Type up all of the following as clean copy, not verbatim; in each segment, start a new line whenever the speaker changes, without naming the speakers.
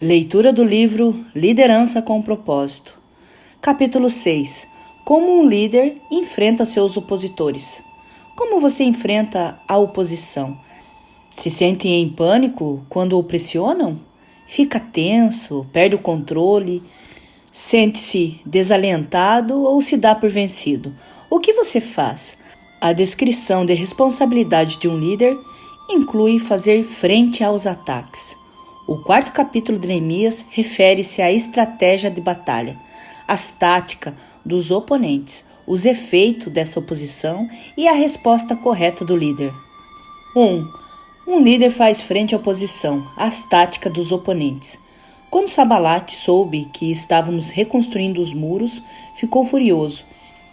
Leitura do livro Liderança com Propósito. Capítulo 6. Como um líder enfrenta seus opositores. Como você enfrenta a oposição? Se sente em pânico quando o pressionam? Fica tenso, perde o controle, sente-se desalentado ou se dá por vencido? O que você faz? A descrição de responsabilidade de um líder inclui fazer frente aos ataques. O quarto capítulo de Neemias refere-se à estratégia de batalha, as táticas dos oponentes, os efeitos dessa oposição e a resposta correta do líder. 1. Um líder faz frente à oposição, as táticas dos oponentes. Quando Sanbalat soube que estávamos reconstruindo os muros, ficou furioso.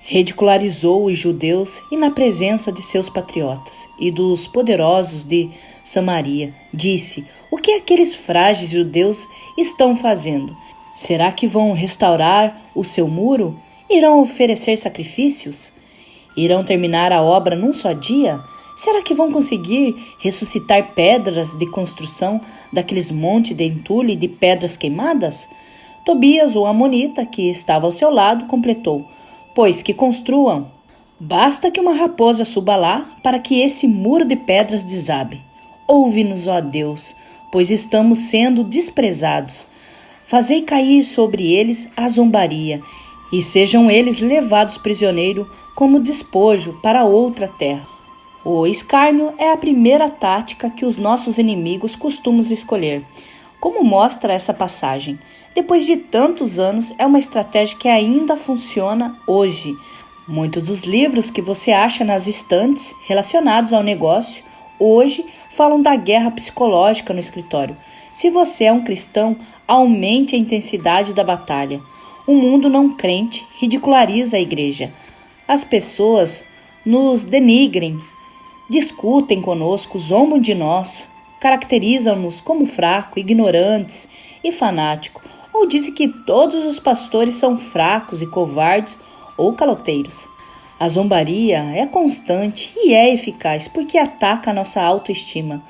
Ridicularizou os judeus e na presença de seus patriotas e dos poderosos de Samaria, disse: o que aqueles frágeis judeus estão fazendo? Será que vão restaurar o seu muro? Irão oferecer sacrifícios? Irão terminar a obra num só dia? Será que vão conseguir ressuscitar pedras de construção daqueles montes de entulho e de pedras queimadas? Tobias, o amonita, que estava ao seu lado, completou: pois que construam. Basta que uma raposa suba lá para que esse muro de pedras desabe. Ouve-nos, ó Deus, pois estamos sendo desprezados. Fazei cair sobre eles a zombaria, e sejam eles levados prisioneiros como despojo para outra terra. O escárnio é a primeira tática que os nossos inimigos costumam escolher. Como mostra essa passagem, depois de tantos anos, é uma estratégia que ainda funciona hoje. Muitos dos livros que você acha nas estantes relacionados ao negócio, hoje falam da guerra psicológica no escritório. Se você é um cristão, aumente a intensidade da batalha. O mundo não crente ridiculariza a igreja. As pessoas nos denigrem, discutem conosco, zombam de nós, caracterizam-nos como fraco, ignorantes e fanático, ou dizem que todos os pastores são fracos e covardes ou caloteiros. A zombaria é constante e é eficaz porque ataca a nossa autoestima.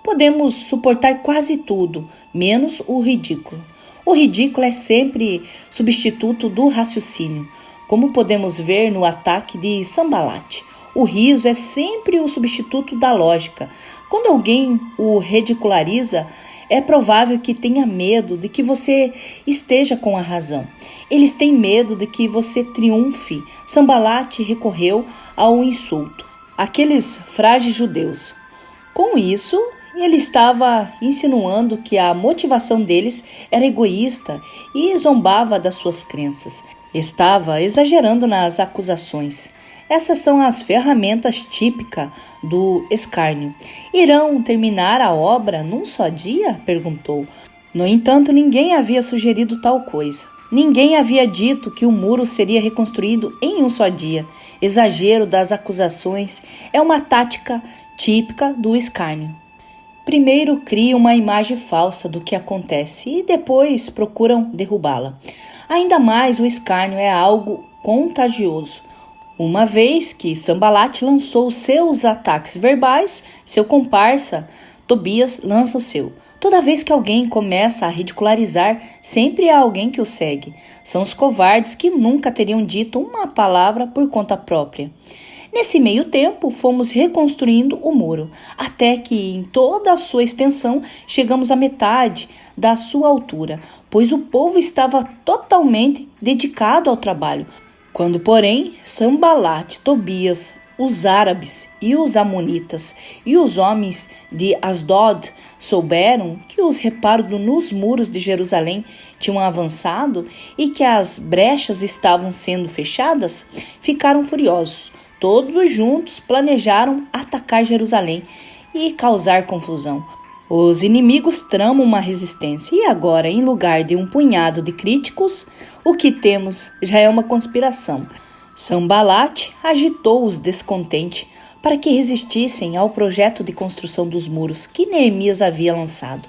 Podemos suportar quase tudo, menos o ridículo. O ridículo é sempre substituto do raciocínio, como podemos ver no ataque de Sanbalat. O riso é sempre o substituto da lógica. Quando alguém o ridiculariza, é provável que tenha medo de que você esteja com a razão. Eles têm medo de que você triunfe. Sanbalat recorreu ao insulto. Aqueles frágeis judeus. Com isso, ele estava insinuando que a motivação deles era egoísta e zombava das suas crenças. Estava exagerando nas acusações. Essas são as ferramentas típicas do escárnio. Irão terminar a obra num só dia? Perguntou. No entanto, ninguém havia sugerido tal coisa. Ninguém havia dito que o muro seria reconstruído em um só dia. Exagero das acusações é uma tática típica do escárnio. Primeiro criam uma imagem falsa do que acontece e depois procuram derrubá-la. Ainda mais, o escárnio é algo contagioso. Uma vez que Sanbalat lançou seus ataques verbais, seu comparsa Tobias lança o seu. Toda vez que alguém começa a ridicularizar, sempre há alguém que o segue. São os covardes que nunca teriam dito uma palavra por conta própria. Nesse meio tempo, fomos reconstruindo o muro, até que em toda a sua extensão chegamos à metade da sua altura, pois o povo estava totalmente dedicado ao trabalho. Quando, porém, Sanbalat, Tobias, os árabes e os amonitas e os homens de Asdod souberam que os reparos nos muros de Jerusalém tinham avançado e que as brechas estavam sendo fechadas, ficaram furiosos. Todos juntos planejaram atacar Jerusalém e causar confusão. Os inimigos tramam uma resistência e agora, em lugar de um punhado de críticos, o que temos já é uma conspiração. Sanbalat agitou os descontentes para que resistissem ao projeto de construção dos muros que Neemias havia lançado.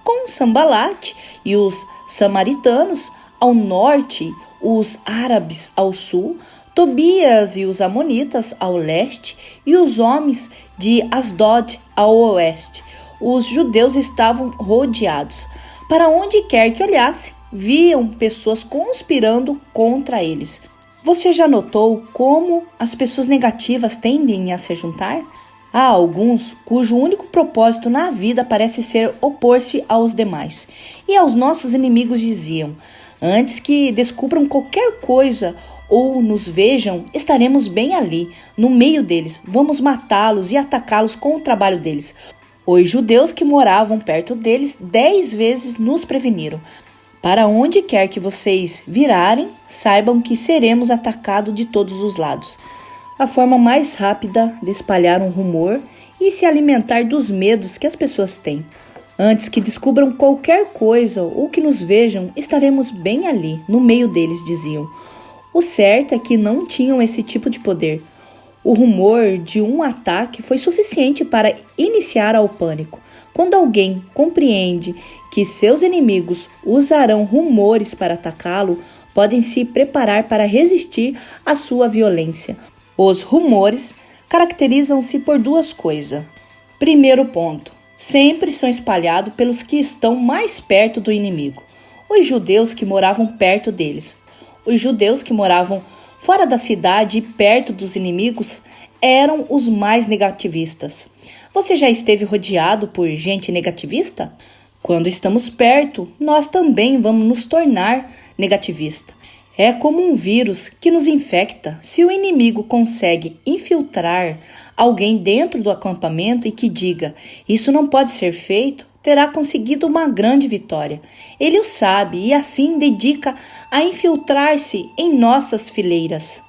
Com Sanbalat e os samaritanos ao norte, os árabes ao sul, Tobias e os amonitas ao leste e os homens de Asdod ao oeste. Os judeus estavam rodeados. Para onde quer que olhasse, viam pessoas conspirando contra eles. Você já notou como as pessoas negativas tendem a se juntar? Há alguns cujo único propósito na vida parece ser opor-se aos demais. E aos nossos inimigos diziam: antes que descubram qualquer coisa ou nos vejam, estaremos bem ali, no meio deles. Vamos matá-los e atacá-los com o trabalho deles. Os judeus que moravam perto deles 10 vezes nos preveniram. Para onde quer que vocês virarem, saibam que seremos atacados de todos os lados. A forma mais rápida de espalhar um rumor e se alimentar dos medos que as pessoas têm. Antes que descubram qualquer coisa ou que nos vejam, estaremos bem ali, no meio deles, diziam. O certo é que não tinham esse tipo de poder. O rumor de um ataque foi suficiente para iniciar o pânico. Quando alguém compreende que seus inimigos usarão rumores para atacá-lo, podem se preparar para resistir à sua violência. Os rumores caracterizam-se por duas coisas. Primeiro ponto, sempre são espalhados pelos que estão mais perto do inimigo. Os judeus que moravam perto deles. Os judeus que moravam fora da cidade e perto dos inimigos eram os mais negativistas. Você já esteve rodeado por gente negativista? Quando estamos perto, nós também vamos nos tornar negativistas. É como um vírus que nos infecta. Se o inimigo consegue infiltrar alguém dentro do acampamento e que diga: isso não pode ser feito, terá conseguido uma grande vitória. Ele o sabe e assim dedica a infiltrar-se em nossas fileiras.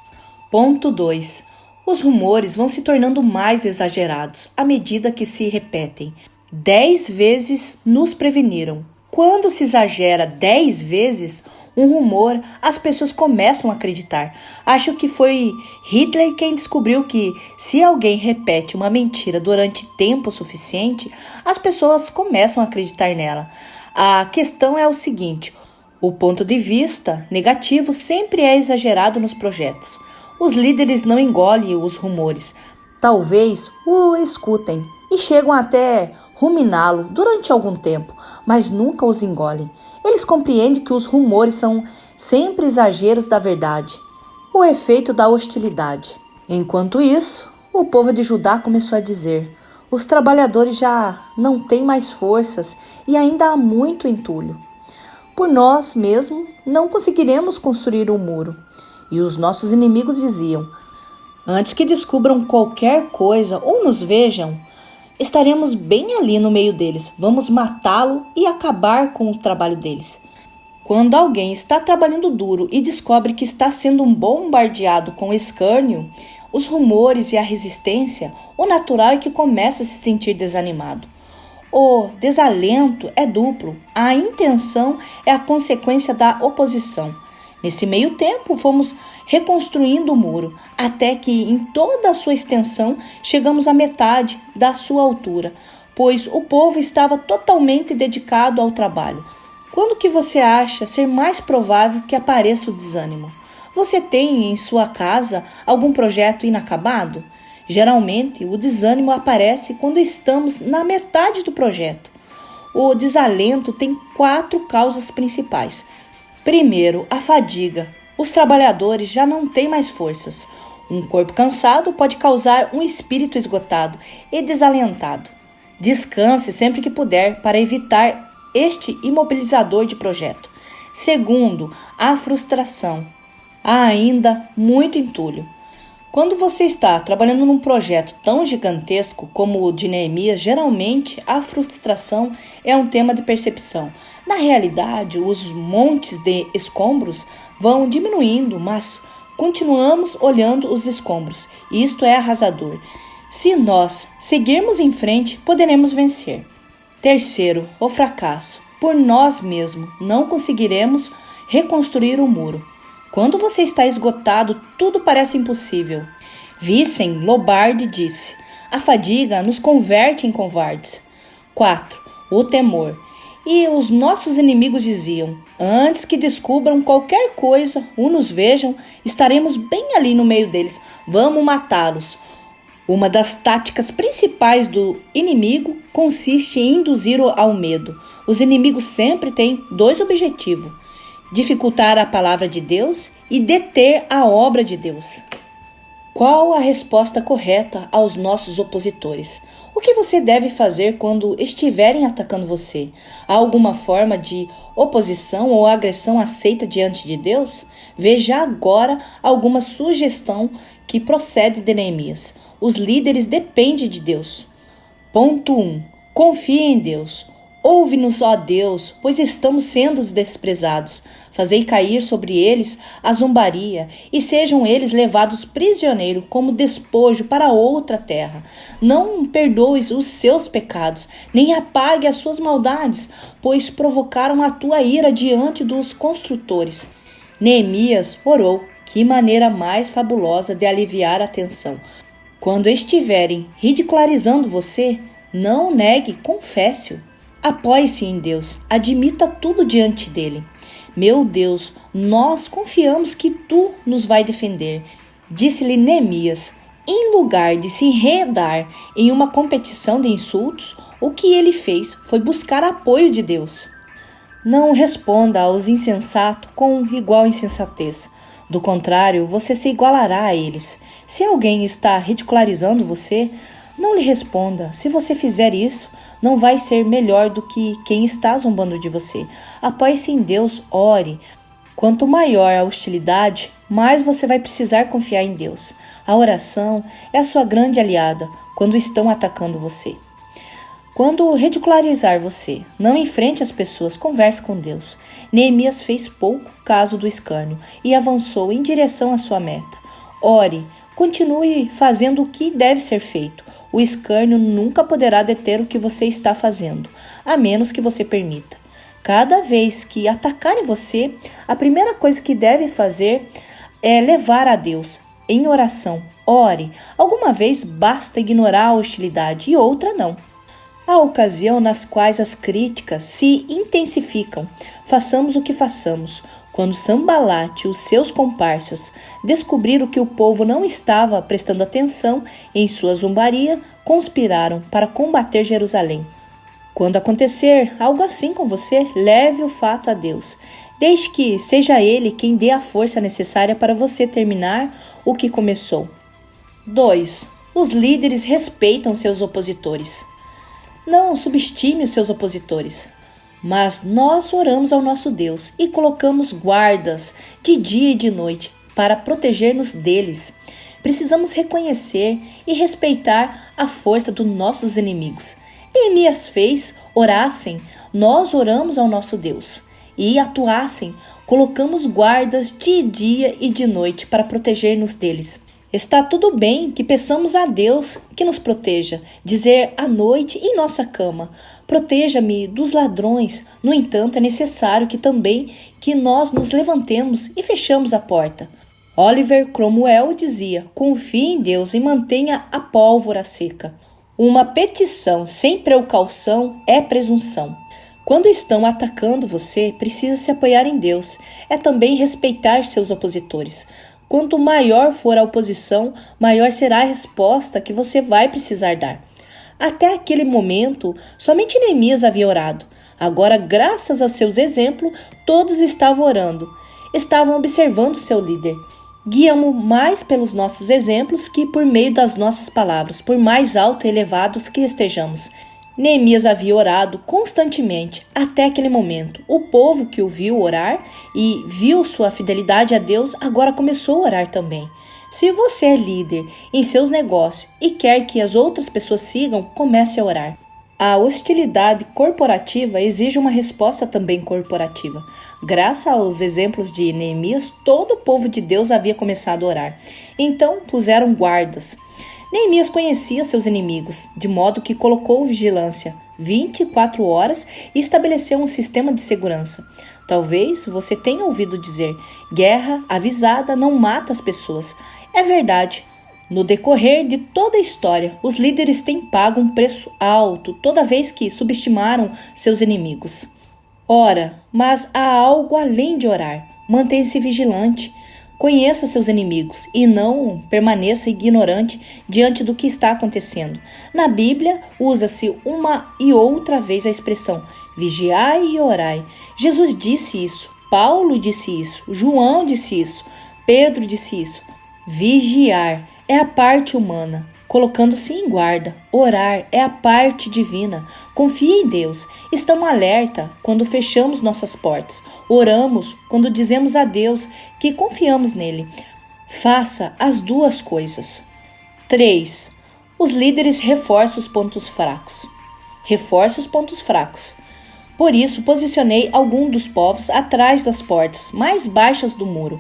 Ponto 2. Os rumores vão se tornando mais exagerados à medida que se repetem. 10 vezes nos preveniram. Quando se exagera 10 vezes um rumor, as pessoas começam a acreditar. Acho que foi Hitler quem descobriu que, se alguém repete uma mentira durante tempo suficiente, as pessoas começam a acreditar nela. A questão é o seguinte: o ponto de vista negativo sempre é exagerado nos projetos. Os líderes não engolem os rumores. Talvez o escutem e chegam até ruminá-lo durante algum tempo, mas nunca os engolem. Eles compreendem que os rumores são sempre exageros da verdade, o efeito da hostilidade. Enquanto isso, o povo de Judá começou a dizer: os trabalhadores já não têm mais forças e ainda há muito entulho. Por nós mesmos não conseguiremos construir um muro. E os nossos inimigos diziam: antes que descubram qualquer coisa ou nos vejam, estaremos bem ali no meio deles. Vamos matá-lo e acabar com o trabalho deles. Quando alguém está trabalhando duro e descobre que está sendo bombardeado com escárnio, os rumores e a resistência, o natural é que começa a se sentir desanimado. O desalento é duplo. A intenção é a consequência da oposição. Nesse meio tempo, fomos reconstruindo o muro, até que em toda a sua extensão chegamos à metade da sua altura, pois o povo estava totalmente dedicado ao trabalho. Quando que você acha ser mais provável que apareça o desânimo? Você tem em sua casa algum projeto inacabado? Geralmente, o desânimo aparece quando estamos na metade do projeto. O desalento tem 4 causas principais. Primeiro, a fadiga. Os trabalhadores já não têm mais forças. Um corpo cansado pode causar um espírito esgotado e desalentado. Descanse sempre que puder para evitar este imobilizador de projeto. Segundo, a frustração. Há ainda muito entulho. Quando você está trabalhando num projeto tão gigantesco como o de Neemias, geralmente a frustração é um tema de percepção. Na realidade, os montes de escombros vão diminuindo, mas continuamos olhando os escombros. Isto é arrasador. Se nós seguirmos em frente, poderemos vencer. Terceiro, o fracasso. Por nós mesmos, não conseguiremos reconstruir o muro. Quando você está esgotado, tudo parece impossível. Vincent Lombardi disse: a fadiga nos converte em covardes. 4. O temor. E os nossos inimigos diziam: antes que descubram qualquer coisa ou nos vejam, estaremos bem ali no meio deles. Vamos matá-los. Uma das táticas principais do inimigo consiste em induzir-o ao medo. Os inimigos sempre têm dois objetivos: dificultar a palavra de Deus e deter a obra de Deus. Qual a resposta correta aos nossos opositores? O que você deve fazer quando estiverem atacando você? Há alguma forma de oposição ou agressão aceita diante de Deus? Veja agora alguma sugestão que procede de Neemias. Os líderes dependem de Deus. Ponto 1. Confie em Deus. Ouve-nos, ó Deus, pois estamos sendo desprezados. Fazei cair sobre eles a zombaria, e sejam eles levados prisioneiros como despojo para outra terra. Não perdoes os seus pecados, nem apague as suas maldades, pois provocaram a tua ira diante dos construtores. Neemias orou. Que maneira mais fabulosa de aliviar a tensão. Quando estiverem ridicularizando você, não negue, confesse-o. Apoie-se em Deus, admita tudo diante dele. Meu Deus, nós confiamos que tu nos vai defender, disse-lhe Neemias. Em lugar de se enredar em uma competição de insultos, o que ele fez foi buscar apoio de Deus. Não responda aos insensatos com igual insensatez. Do contrário, você se igualará a eles. Se alguém está ridicularizando você, não lhe responda. Se você fizer isso, não vai ser melhor do que quem está zombando de você. Apoie-se em Deus, ore. Quanto maior a hostilidade, mais você vai precisar confiar em Deus. A oração é a sua grande aliada quando estão atacando você. Quando ridicularizar você, não enfrente as pessoas, converse com Deus. Neemias fez pouco caso do escárnio e avançou em direção à sua meta. Ore, continue fazendo o que deve ser feito. O escárnio nunca poderá deter o que você está fazendo, a menos que você permita. Cada vez que atacarem você, a primeira coisa que deve fazer é levar a Deus em oração. Ore. Alguma vez basta ignorar a hostilidade e outra não. Há ocasião nas quais as críticas se intensificam. Façamos o que façamos. Quando Sambalate e os seus comparsas descobriram que o povo não estava prestando atenção em sua zombaria, conspiraram para combater Jerusalém. Quando acontecer algo assim com você, leve o fato a Deus. Deixe que seja Ele quem dê a força necessária para você terminar o que começou. 2. Os líderes respeitam seus opositores. Não subestime os seus opositores, mas nós oramos ao nosso Deus e colocamos guardas de dia e de noite para proteger-nos deles. Precisamos reconhecer e respeitar a força dos nossos inimigos. Neemias fez, orassem, nós oramos ao nosso Deus e atuassem, colocamos guardas de dia e de noite para proteger-nos deles. Está tudo bem que peçamos a Deus que nos proteja, dizer à noite em nossa cama, proteja-me dos ladrões. No entanto, é necessário que nós nos levantemos e fechamos a porta. Oliver Cromwell dizia, confie em Deus e mantenha a pólvora seca. Uma petição sem precaução é presunção. Quando estão atacando você, precisa se apoiar em Deus. É também respeitar seus opositores. Quanto maior for a oposição, maior será a resposta que você vai precisar dar. Até aquele momento, somente Neemias havia orado. Agora, graças a seus exemplos, todos estavam orando. Estavam observando seu líder. Guiamos mais pelos nossos exemplos que por meio das nossas palavras, por mais alto e elevados que estejamos. Neemias havia orado constantemente até aquele momento. O povo que o viu orar e viu sua fidelidade a Deus agora começou a orar também. Se você é líder em seus negócios e quer que as outras pessoas sigam, comece a orar. A hostilidade corporativa exige uma resposta também corporativa. Graças aos exemplos de Neemias, todo o povo de Deus havia começado a orar. Então puseram guardas. Neemias conhecia seus inimigos, de modo que colocou vigilância 24 horas e estabeleceu um sistema de segurança. Talvez você tenha ouvido dizer, guerra avisada não mata as pessoas. É verdade. No decorrer de toda a história, os líderes têm pago um preço alto toda vez que subestimaram seus inimigos. Ora, mas há algo além de orar. Mantenha-se vigilante. Conheça seus inimigos e não permaneça ignorante diante do que está acontecendo. Na Bíblia, usa-se uma e outra vez a expressão vigiai e orai. Jesus disse isso, Paulo disse isso, João disse isso, Pedro disse isso. Vigiar é a parte humana, colocando-se em guarda. Orar é a parte divina. Confie em Deus. Estamos alerta quando fechamos nossas portas. Oramos quando dizemos a Deus que confiamos nele. Faça as duas coisas. 3. Os líderes reforçam os pontos fracos. Reforce os pontos fracos. Por isso, posicionei algum dos povos atrás das portas mais baixas do muro,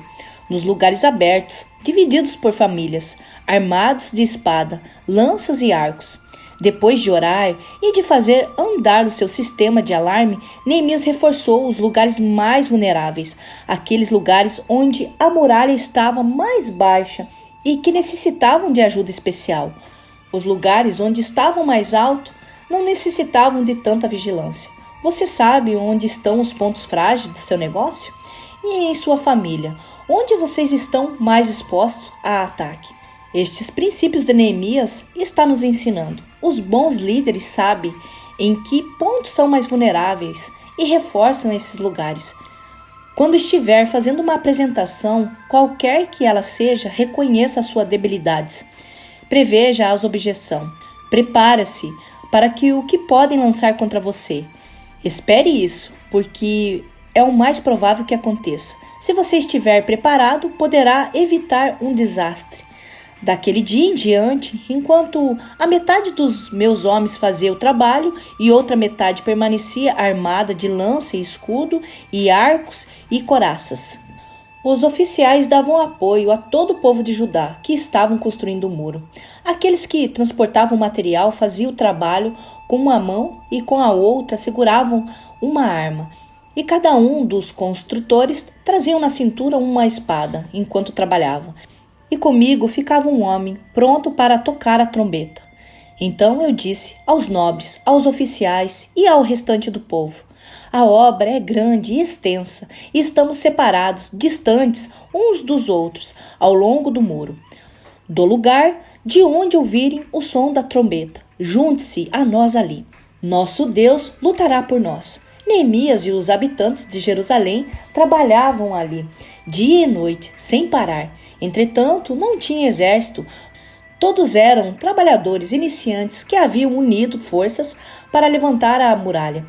nos lugares abertos, divididos por famílias, armados de espada, lanças e arcos. Depois de orar e de fazer andar o seu sistema de alarme, Neemias reforçou os lugares mais vulneráveis, aqueles lugares onde a muralha estava mais baixa e que necessitavam de ajuda especial. Os lugares onde estavam mais altos não necessitavam de tanta vigilância. Você sabe onde estão os pontos frágeis do seu negócio? E em sua família, onde vocês estão mais expostos a ataque? Estes princípios de Neemias está nos ensinando. Os bons líderes sabem em que pontos são mais vulneráveis e reforçam esses lugares. Quando estiver fazendo uma apresentação, qualquer que ela seja, reconheça as suas debilidades. Preveja as objeções. Prepare-se para o que podem lançar contra você. Espere isso, porque é o mais provável que aconteça. Se você estiver preparado, poderá evitar um desastre. Daquele dia em diante, enquanto a metade dos meus homens fazia o trabalho e outra metade permanecia armada de lança e escudo e arcos e coraças. Os oficiais davam apoio a todo o povo de Judá que estavam construindo o muro. Aqueles que transportavam o material faziam o trabalho com uma mão e com a outra seguravam uma arma. E cada um dos construtores traziam na cintura uma espada enquanto trabalhavam. E comigo ficava um homem pronto para tocar a trombeta. Então eu disse aos nobres, aos oficiais e ao restante do povo: a obra é grande e extensa, e estamos separados, distantes uns dos outros, ao longo do muro. Do lugar de onde ouvirem o som da trombeta, junte-se a nós ali. Nosso Deus lutará por nós. Neemias e os habitantes de Jerusalém trabalhavam ali, dia e noite, sem parar. Entretanto, não tinha exército. Todos eram trabalhadores iniciantes que haviam unido forças para levantar a muralha.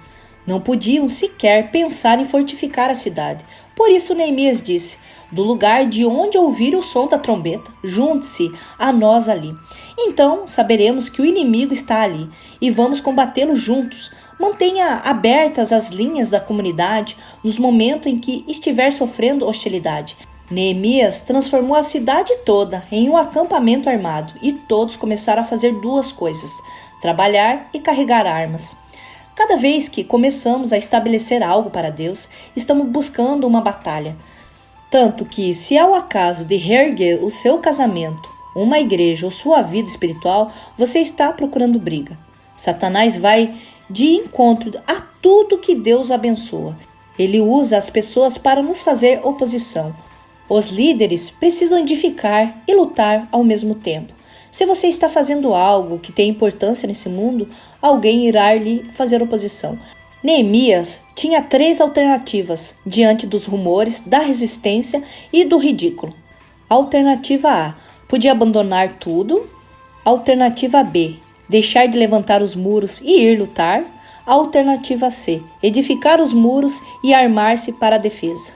Não podiam sequer pensar em fortificar a cidade. Por isso Neemias disse: do lugar de onde ouvir o som da trombeta, junte-se a nós ali. Então saberemos que o inimigo está ali e vamos combatê-lo juntos. Mantenha abertas as linhas da comunidade nos momentos em que estiver sofrendo hostilidade. Neemias transformou a cidade toda em um acampamento armado e todos começaram a fazer duas coisas: trabalhar e carregar armas. Cada vez que começamos a estabelecer algo para Deus, estamos buscando uma batalha. Tanto que, se ao acaso de reerguer o seu casamento, uma igreja ou sua vida espiritual, você está procurando briga. Satanás vai de encontro a tudo que Deus abençoa. Ele usa as pessoas para nos fazer oposição. Os líderes precisam edificar e lutar ao mesmo tempo. Se você está fazendo algo que tem importância nesse mundo, alguém irá lhe fazer oposição. Neemias tinha 3 alternativas diante dos rumores, da resistência e do ridículo. Alternativa A: podia abandonar tudo. Alternativa B: deixar de levantar os muros e ir lutar. Alternativa C: edificar os muros e armar-se para a defesa.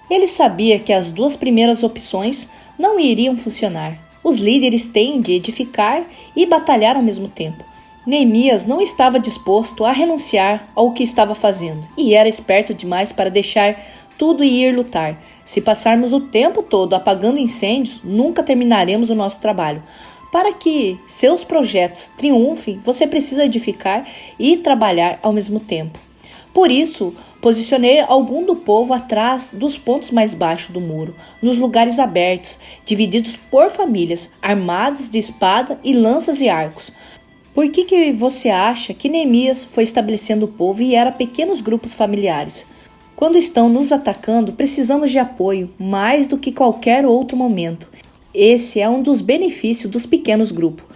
Ele sabia que as 2 primeiras opções não iriam funcionar. Os líderes têm de edificar e batalhar ao mesmo tempo. Neemias não estava disposto a renunciar ao que estava fazendo e era esperto demais para deixar tudo e ir lutar. Se passarmos o tempo todo apagando incêndios, nunca terminaremos o nosso trabalho. Para que seus projetos triunfem, você precisa edificar e trabalhar ao mesmo tempo. Por isso, posicionei algum do povo atrás dos pontos mais baixos do muro, nos lugares abertos, divididos por famílias, armados de espada e lanças e arcos. Por que você acha que Neemias foi estabelecendo o povo e era pequenos grupos familiares? Quando estão nos atacando, precisamos de apoio mais do que qualquer outro momento. Esse é um dos benefícios dos pequenos grupos.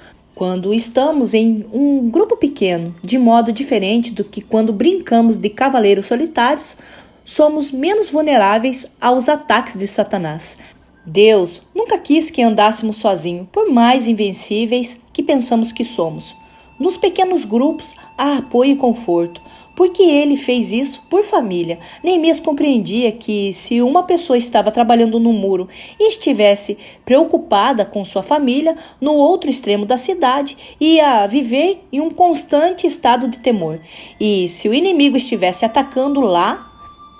Quando estamos em um grupo pequeno, de modo diferente do que quando brincamos de cavaleiros solitários, somos menos vulneráveis aos ataques de Satanás. Deus nunca quis que andássemos sozinhos, por mais invencíveis que pensamos que somos. Nos pequenos grupos há apoio e conforto, porque ele fez isso por família. Neemias compreendia que se uma pessoa estava trabalhando no muro e estivesse preocupada com sua família, no outro extremo da cidade, ia viver em um constante estado de temor. E se o inimigo estivesse atacando lá,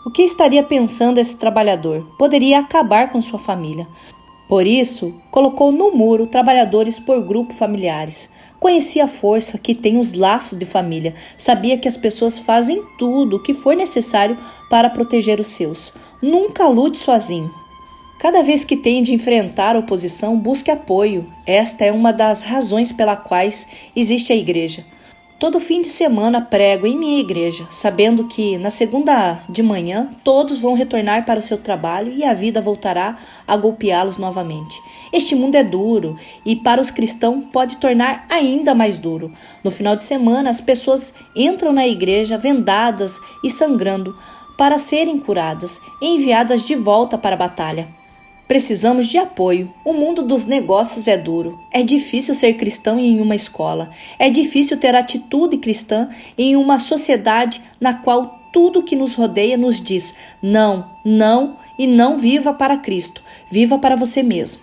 o que estaria pensando esse trabalhador? Poderia acabar com sua família. Por isso, colocou no muro trabalhadores por grupo familiares. Conhecia a força que tem os laços de família. Sabia que as pessoas fazem tudo o que for necessário para proteger os seus. Nunca lute sozinho. Cada vez que tem de enfrentar a oposição, busque apoio. Esta é uma das razões pelas quais existe a igreja. Todo fim de semana prego em minha igreja, sabendo que na segunda de manhã todos vão retornar para o seu trabalho e a vida voltará a golpeá-los novamente. Este mundo é duro e para os cristãos pode tornar ainda mais duro. No final de semana as pessoas entram na igreja vendadas e sangrando para serem curadas e enviadas de volta para a batalha. Precisamos de apoio. O mundo dos negócios é duro. É difícil ser cristão em uma escola. É difícil ter atitude cristã em uma sociedade na qual tudo que nos rodeia nos diz não, não e não viva para Cristo. Viva para você mesmo.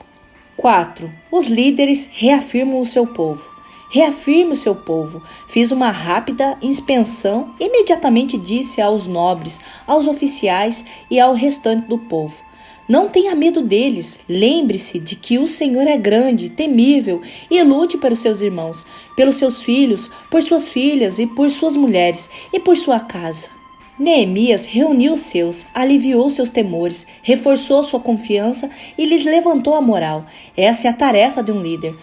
4. Os líderes reafirmam o seu povo. Reafirme o seu povo. Fiz uma rápida inspeção e imediatamente disse aos nobres, aos oficiais e ao restante do povo: não tenha medo deles. Lembre-se de que o Senhor é grande, temível e lute pelos seus irmãos, pelos seus filhos, por suas filhas e por suas mulheres e por sua casa. Neemias reuniu os seus, aliviou seus temores, reforçou sua confiança e lhes levantou a moral. Essa é a tarefa de um líder.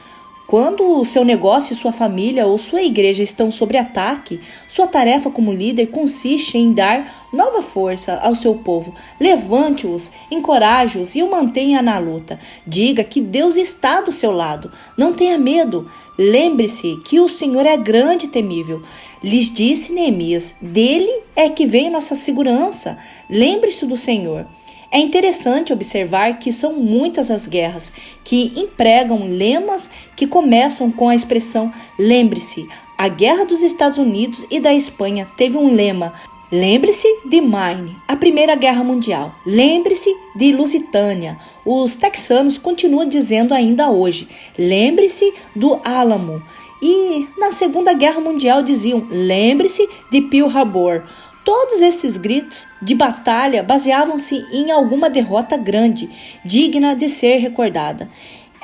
Quando o seu negócio, sua família ou sua igreja estão sob ataque, sua tarefa como líder consiste em dar nova força ao seu povo. Levante-os, encoraje-os e o mantenha na luta. Diga que Deus está do seu lado. Não tenha medo. Lembre-se que o Senhor é grande e temível. Lhes disse Neemias: dele é que vem nossa segurança. Lembre-se do Senhor. É interessante observar que são muitas as guerras que empregam lemas que começam com a expressão lembre-se. A guerra dos Estados Unidos e da Espanha teve um lema: lembre-se de Maine, a Primeira Guerra Mundial. Lembre-se de Lusitânia. Os texanos continuam dizendo ainda hoje: lembre-se do Álamo. E na Segunda Guerra Mundial diziam: lembre-se de Pearl Harbor. Todos esses gritos de batalha baseavam-se em alguma derrota grande, digna de ser recordada.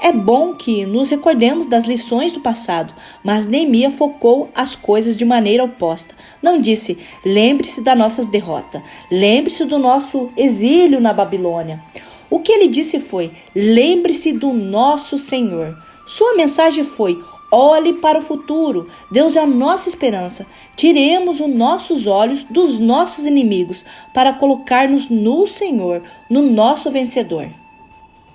É bom que nos recordemos das lições do passado, mas Neemias focou as coisas de maneira oposta. Não disse: lembre-se das nossas derrotas, lembre-se do nosso exílio na Babilônia. O que ele disse foi: lembre-se do nosso Senhor. Sua mensagem foi: olhe para o futuro. Deus é a nossa esperança. Tiremos os nossos olhos dos nossos inimigos para colocar-nos no Senhor, no nosso vencedor.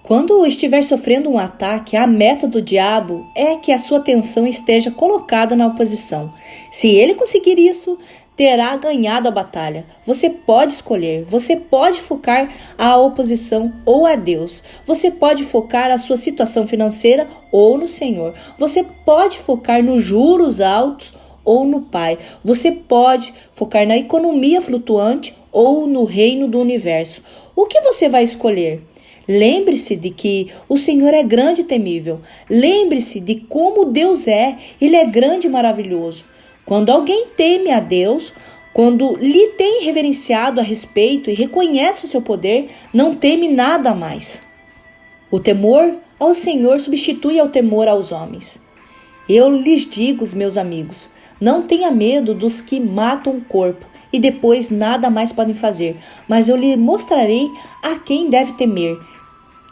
Quando estiver sofrendo um ataque, a meta do diabo é que a sua atenção esteja colocada na oposição. Se ele conseguir isso, terá ganhado a batalha. Você pode escolher, você pode focar a oposição ou a Deus. Você pode focar a sua situação financeira ou no Senhor. Você pode focar nos juros altos ou no Pai. Você pode focar na economia flutuante ou no reino do universo. O que você vai escolher? Lembre-se de que o Senhor é grande e temível. Lembre-se de como Deus é. Ele é grande e maravilhoso. Quando alguém teme a Deus, quando lhe tem reverenciado a respeito e reconhece o seu poder, não teme nada mais. O temor ao Senhor substitui ao temor aos homens. Eu lhes digo, meus amigos, não tenha medo dos que matam o corpo e depois nada mais podem fazer, mas eu lhe mostrarei a quem deve temer.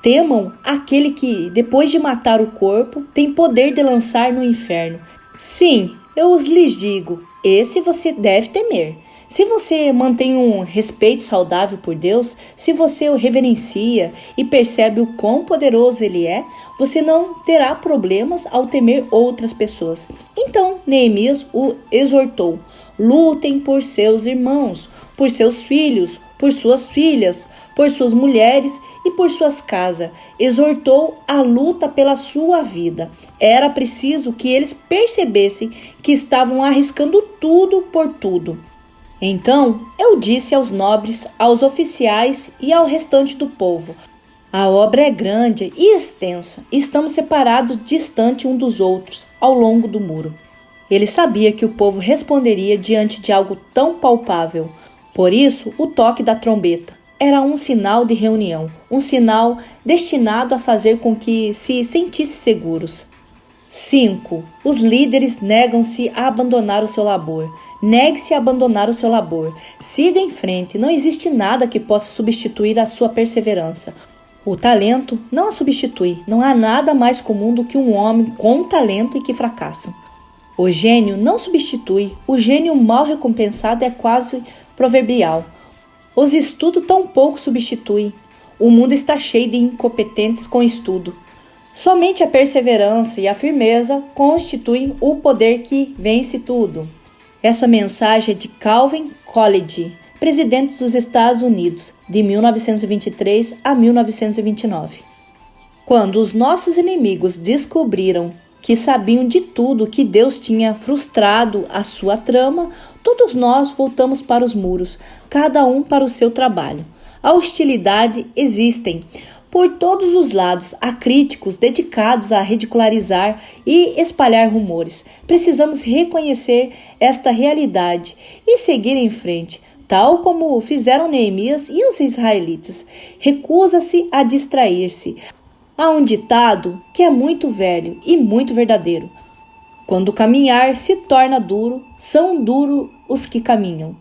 Temam aquele que, depois de matar o corpo, tem poder de lançar no inferno. Sim, eu lhes digo, esse você deve temer. Se você mantém um respeito saudável por Deus, se você o reverencia e percebe o quão poderoso Ele é, você não terá problemas ao temer outras pessoas. Então, Neemias o exortou: lutem por seus irmãos, por seus filhos, por suas filhas, por suas mulheres e por suas casas. Exortou a luta pela sua vida. Era preciso que eles percebessem que estavam arriscando tudo por tudo. Então eu disse aos nobres, aos oficiais e ao restante do povo: a obra é grande e extensa, estamos separados distante um dos outros ao longo do muro. Ele sabia que o povo responderia diante de algo tão palpável. Por isso, o toque da trombeta era um sinal de reunião, um sinal destinado a fazer com que se sentissem seguros. 5. Os líderes negam-se a abandonar o seu labor. Negue-se a abandonar o seu labor. Siga em frente. Não existe nada que possa substituir a sua perseverança. O talento não a substitui. Não há nada mais comum do que um homem com talento e que fracassa. O gênio não substitui. O gênio mal recompensado é quase proverbial. Os estudos tampouco substituem. O mundo está cheio de incompetentes com estudo. Somente a perseverança e a firmeza constituem o poder que vence tudo. Essa mensagem é de Calvin Coolidge, presidente dos Estados Unidos, de 1923 a 1929. Quando os nossos inimigos descobriram que sabiam de tudo que Deus tinha frustrado a sua trama, todos nós voltamos para os muros, cada um para o seu trabalho. A hostilidade existe. Por todos os lados, há críticos dedicados a ridicularizar e espalhar rumores. Precisamos reconhecer esta realidade e seguir em frente, tal como fizeram Neemias e os israelitas. Recusa-se a distrair-se. Há um ditado que é muito velho e muito verdadeiro: quando caminhar se torna duro, são duros os que caminham.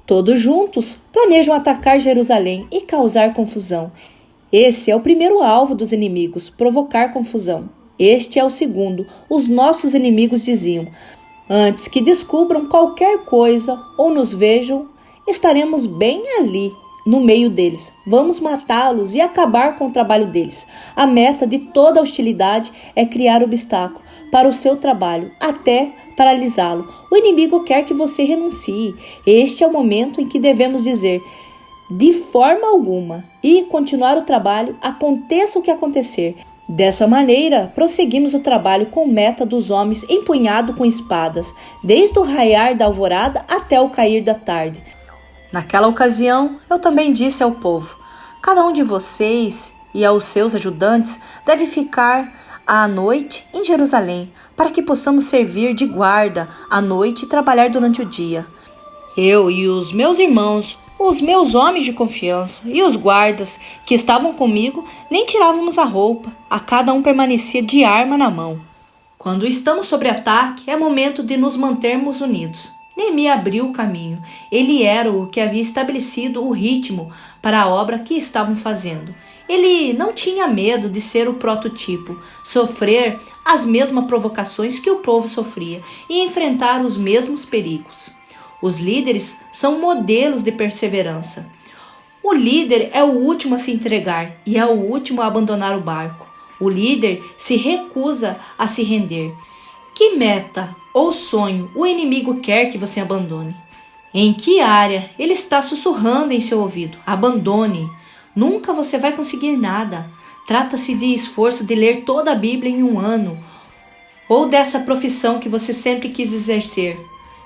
Todos juntos planejam atacar Jerusalém e causar confusão. Esse é o primeiro alvo dos inimigos, provocar confusão. Este é o segundo. Os nossos inimigos diziam: antes que descubram qualquer coisa ou nos vejam, estaremos bem ali, no meio deles. Vamos matá-los e acabar com o trabalho deles. A meta de toda hostilidade é criar obstáculo para o seu trabalho, até paralisá-lo. O inimigo quer que você renuncie. Este é o momento em que devemos dizer: de forma alguma, e continuar o trabalho, aconteça o que acontecer. Dessa maneira, prosseguimos o trabalho com meta dos homens empunhado com espadas, desde o raiar da alvorada até o cair da tarde. Naquela ocasião, eu também disse ao povo: cada um de vocês e aos seus ajudantes deve ficar à noite em Jerusalém, para que possamos servir de guarda à noite e trabalhar durante o dia. Eu e os meus irmãos, os meus homens de confiança e os guardas que estavam comigo, nem tirávamos a roupa, a cada um permanecia de arma na mão. Quando estamos sob ataque, é momento de nos mantermos unidos. Neemias abriu o caminho. Ele era o que havia estabelecido o ritmo para a obra que estavam fazendo. Ele não tinha medo de ser o prototipo, sofrer as mesmas provocações que o povo sofria e enfrentar os mesmos perigos. Os líderes são modelos de perseverança. O líder é o último a se entregar e é o último a abandonar o barco. O líder se recusa a se render. Que meta ou sonho o inimigo quer que você abandone? Em que área ele está sussurrando em seu ouvido? Abandone. Nunca você vai conseguir nada. Trata-se de esforço de ler toda a Bíblia em um ano, ou dessa profissão que você sempre quis exercer,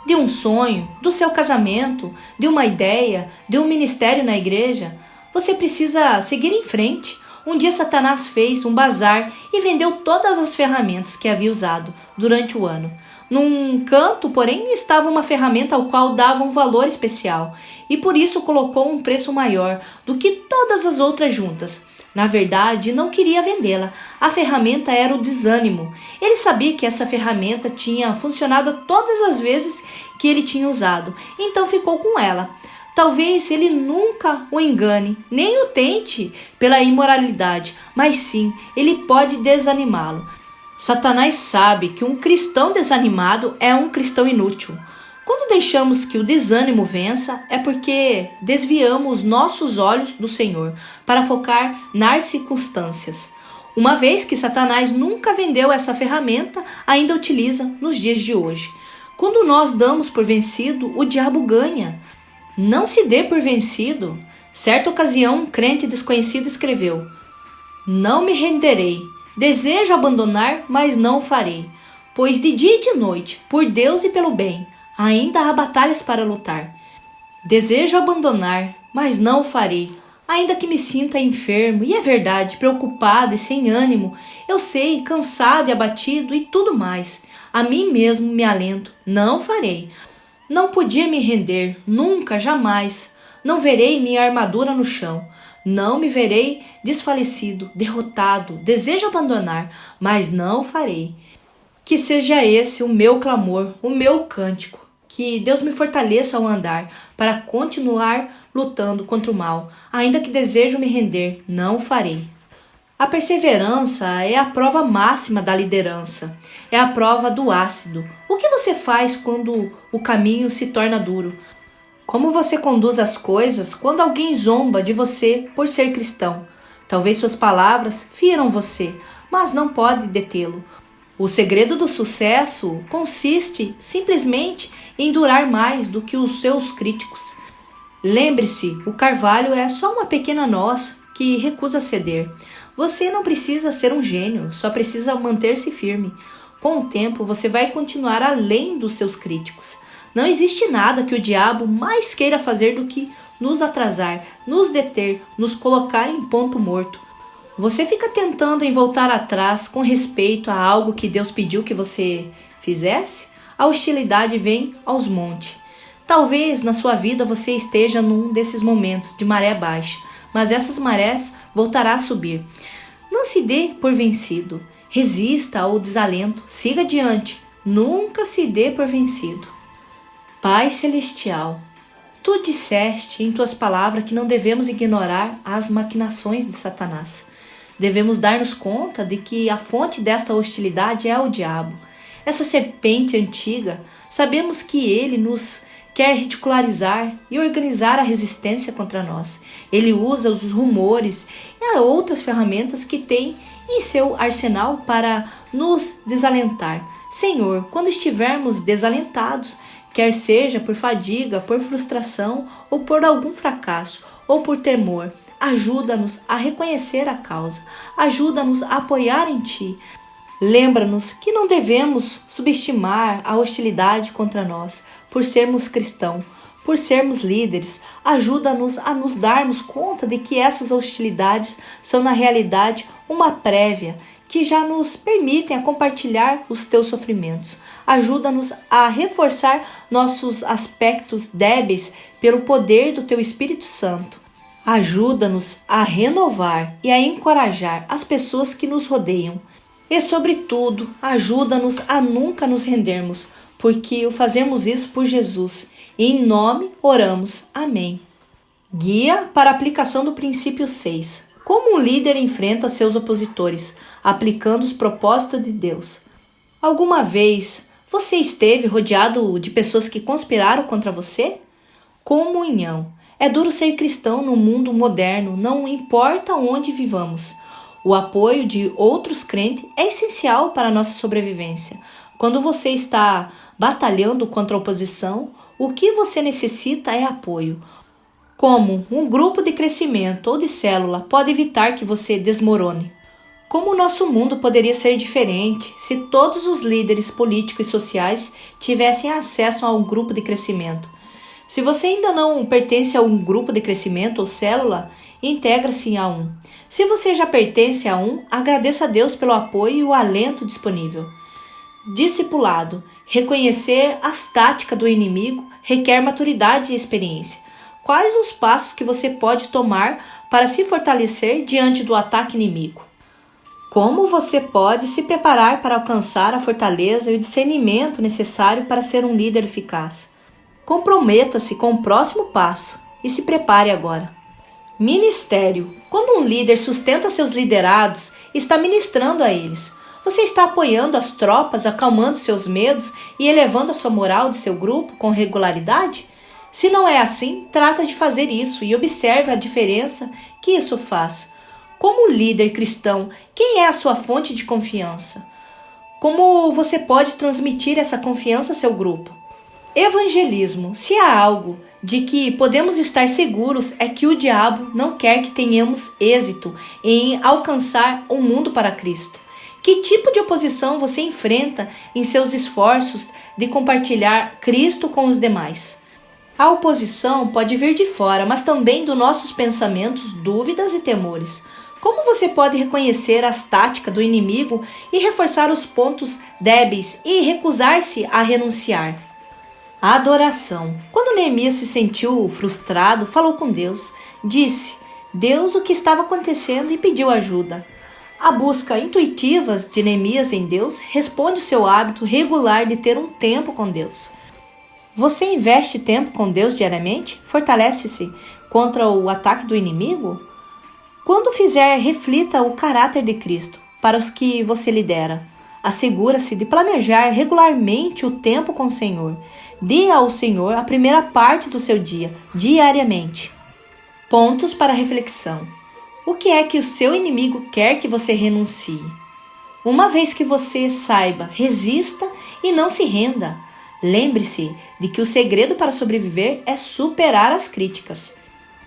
de um sonho, do seu casamento, de uma ideia, de um ministério na igreja. Você precisa seguir em frente. Um dia Satanás fez um bazar e vendeu todas as ferramentas que havia usado durante o ano. Num canto, porém, estava uma ferramenta ao qual dava um valor especial e por isso colocou um preço maior do que todas as outras juntas. Na verdade, não queria vendê-la. A ferramenta era o desânimo. Ele sabia que essa ferramenta tinha funcionado todas as vezes que ele tinha usado, então ficou com ela. Talvez ele nunca o engane, nem o tente pela imoralidade, mas sim, ele pode desanimá-lo. Satanás sabe que um cristão desanimado é um cristão inútil. Quando deixamos que o desânimo vença, é porque desviamos nossos olhos do Senhor para focar nas circunstâncias. Uma vez que Satanás nunca vendeu essa ferramenta, ainda utiliza nos dias de hoje. Quando nós damos por vencido, o diabo ganha. Não se dê por vencido. Certa ocasião, um crente desconhecido escreveu: "Não me renderei. Desejo abandonar, mas não o farei. Pois de dia e de noite, por Deus e pelo bem, ainda há batalhas para lutar. Desejo abandonar, mas não o farei. Ainda que me sinta enfermo, e é verdade, preocupado e sem ânimo, eu sei, cansado e abatido e tudo mais. A mim mesmo me alento, não farei. Não podia me render, nunca, jamais. Não verei minha armadura no chão. Não me verei desfalecido, derrotado. Desejo abandonar, mas não o farei. Que seja esse o meu clamor, o meu cântico. Que Deus me fortaleça ao andar, para continuar lutando contra o mal. Ainda que desejo me render, não o farei." A perseverança é a prova máxima da liderança. É a prova do ácido. O que você faz quando o caminho se torna duro? Como você conduz as coisas quando alguém zomba de você por ser cristão? Talvez suas palavras firam você, mas não pode detê-lo. O segredo do sucesso consiste simplesmente em durar mais do que os seus críticos. Lembre-se, o carvalho é só uma pequena noz que recusa ceder. Você não precisa ser um gênio, só precisa manter-se firme. Com o tempo, você vai continuar além dos seus críticos. Não existe nada que o diabo mais queira fazer do que nos atrasar, nos deter, nos colocar em ponto morto. Você fica tentando em voltar atrás com respeito a algo que Deus pediu que você fizesse? A hostilidade vem aos montes. Talvez na sua vida você esteja num desses momentos de maré baixa, mas essas marés voltará a subir. Não se dê por vencido. Resista ao desalento. Siga adiante. Nunca se dê por vencido. Pai Celestial, Tu disseste em Tuas palavras que não devemos ignorar as maquinações de Satanás. Devemos dar-nos conta de que a fonte desta hostilidade é o diabo. Essa serpente antiga, sabemos que ele nos quer ridicularizar e organizar a resistência contra nós. Ele usa os rumores e outras ferramentas que tem em seu arsenal para nos desalentar. Senhor, quando estivermos desalentados, quer seja por fadiga, por frustração ou por algum fracasso ou por temor, ajuda-nos a reconhecer a causa, ajuda-nos a apoiar em Ti. Lembra-nos que não devemos subestimar a hostilidade contra nós, por sermos cristãos, por sermos líderes. Ajuda-nos a nos darmos conta de que essas hostilidades são na realidade uma prévia, que já nos permitem a compartilhar os Teus sofrimentos. Ajuda-nos a reforçar nossos aspectos débeis pelo poder do Teu Espírito Santo. Ajuda-nos a renovar e a encorajar as pessoas que nos rodeiam. E, sobretudo, ajuda-nos a nunca nos rendermos, porque o fazemos isso por Jesus. E em nome oramos. Amém. Guia para a aplicação do princípio 6. Como um líder enfrenta seus opositores, aplicando os propósitos de Deus. Alguma vez você esteve rodeado de pessoas que conspiraram contra você? Comunhão. É duro ser cristão no mundo moderno, não importa onde vivamos. O apoio de outros crentes é essencial para a nossa sobrevivência. Quando você está batalhando contra a oposição, o que você necessita é apoio. Como um grupo de crescimento ou de célula pode evitar que você desmorone? Como o nosso mundo poderia ser diferente se todos os líderes políticos e sociais tivessem acesso a um grupo de crescimento? Se você ainda não pertence a um grupo de crescimento ou célula, integra-se a um. Se você já pertence a um, agradeça a Deus pelo apoio e o alento disponível. Discipulado. Reconhecer as táticas do inimigo requer maturidade e experiência. Quais os passos que você pode tomar para se fortalecer diante do ataque inimigo? Como você pode se preparar para alcançar a fortaleza e o discernimento necessário para ser um líder eficaz? Comprometa-se com o próximo passo e se prepare agora. Ministério. Quando um líder sustenta seus liderados, está ministrando a eles. Você está apoiando as tropas, acalmando seus medos e elevando a sua moral de seu grupo com regularidade? Se não é assim, trata de fazer isso e observe a diferença que isso faz. Como líder cristão, quem é a sua fonte de confiança? Como você pode transmitir essa confiança a seu grupo? Evangelismo. Se há algo de que podemos estar seguros é que o diabo não quer que tenhamos êxito em alcançar o mundo para Cristo. Que tipo de oposição você enfrenta em seus esforços de compartilhar Cristo com os demais? A oposição pode vir de fora, mas também dos nossos pensamentos, dúvidas e temores. Como você pode reconhecer as táticas do inimigo e reforçar os pontos débeis e recusar-se a renunciar? A adoração. Quando Neemias se sentiu frustrado, falou com Deus. Disse Deus o que estava acontecendo e pediu ajuda. A busca intuitiva de Neemias em Deus responde o seu hábito regular de ter um tempo com Deus. Você investe tempo com Deus diariamente? Fortalece-se contra o ataque do inimigo? Quando fizer, reflita o caráter de Cristo para os que você lidera. Assegura-se de planejar regularmente o tempo com o Senhor. Dê ao Senhor a primeira parte do seu dia, diariamente. Pontos para reflexão. O que é que o seu inimigo quer que você renuncie? Uma vez que você saiba, resista e não se renda. Lembre-se de que o segredo para sobreviver é superar as críticas.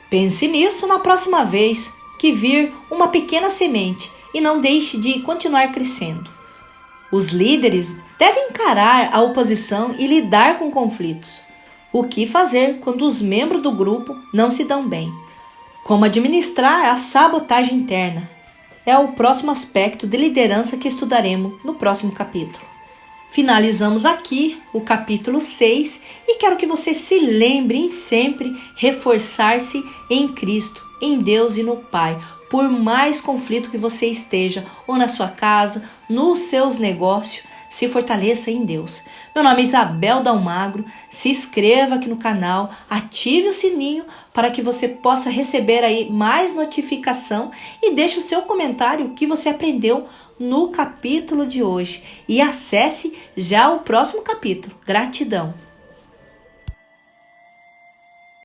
Pense nisso na próxima vez que vir uma pequena semente e não deixe de continuar crescendo. Os líderes devem encarar a oposição e lidar com conflitos. O que fazer quando os membros do grupo não se dão bem? Como administrar a sabotagem interna? É o próximo aspecto de liderança que estudaremos no próximo capítulo. Finalizamos aqui o capítulo 6 e quero que você se lembre em sempre reforçar-se em Cristo, em Deus e no Pai. Por mais conflito que você esteja, ou na sua casa, nos seus negócios, se fortaleça em Deus. Meu nome é Isabel Dalmagro, se inscreva aqui no canal, ative o sininho para que você possa receber aí mais notificação e deixe o seu comentário que você aprendeu no capítulo de hoje. E acesse já o próximo capítulo. Gratidão!